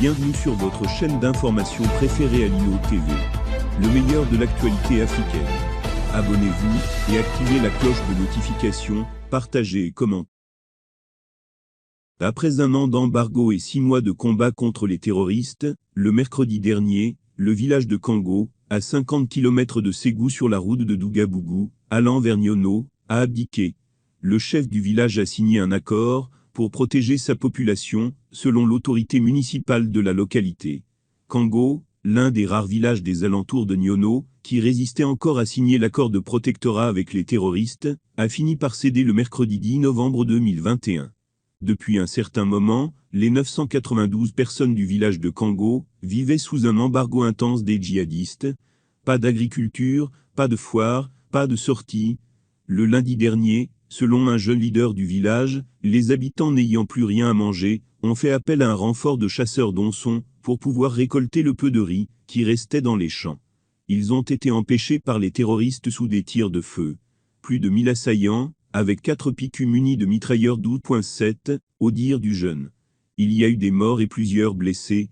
Bienvenue sur votre chaîne d'information préférée Alino TV, le meilleur de l'actualité africaine. Abonnez-vous et activez la cloche de notification, partagez et commentez. Après un an d'embargo et 6 mois de combat contre les terroristes, le mercredi dernier, le village de Kango, à 50 km de Ségou sur la route de Dougabougou, allant vers Nyono, a abdiqué. Le chef du village a signé un accord pour protéger sa population, selon l'autorité municipale de la localité. Kango, l'un des rares villages des alentours de Nyono, qui résistait encore à signer l'accord de protectorat avec les terroristes, a fini par céder le mercredi 10 novembre 2021. Depuis un certain moment, les 992 personnes du village de Kango vivaient sous un embargo intense des djihadistes. Pas d'agriculture, pas de foire, pas de sortie. Le lundi dernier, selon un jeune leader du village, les habitants n'ayant plus rien à manger, ont fait appel à un renfort de chasseurs d'onçons pour pouvoir récolter le peu de riz qui restait dans les champs. Ils ont été empêchés par les terroristes sous des tirs de feu. Plus de 1000 assaillants, avec 4 PQ munis de mitrailleurs 12.7, au dire du jeune. Il y a eu des morts et plusieurs blessés.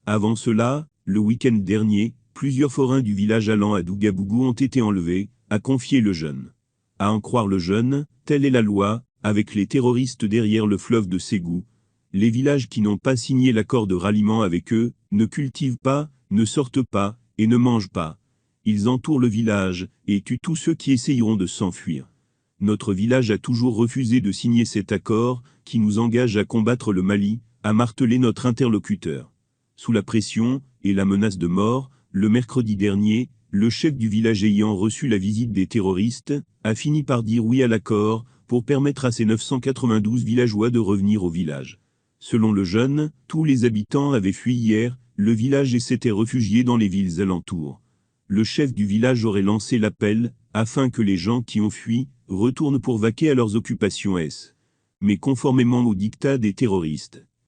Avant cela, le week-end dernier, plusieurs forains du village allant à Dougabougou ont été enlevés, a confié le jeune. À en croire le jeune, telle est la loi, avec les terroristes derrière le fleuve de Ségou. Les villages qui n'ont pas signé l'accord de ralliement avec eux, ne cultivent pas, ne sortent pas, et ne mangent pas. Ils entourent le village, et tuent tous ceux qui essayeront de s'enfuir. Notre village a toujours refusé de signer cet accord, qui nous engage à combattre le Mali, a martelé notre interlocuteur. Sous la pression, et la menace de mort, le mercredi dernier, le chef du village ayant reçu la visite des terroristes, a fini par dire oui à l'accord, pour permettre à ses 992 villageois de revenir au village. Selon le jeune, tous les habitants avaient fui hier, le village et s'étaient réfugiés dans les villes alentours. Le chef du village aurait lancé l'appel, afin que les gens qui ont fui, retournent pour vaquer à leurs occupations mais conformément au diktat des terroristes.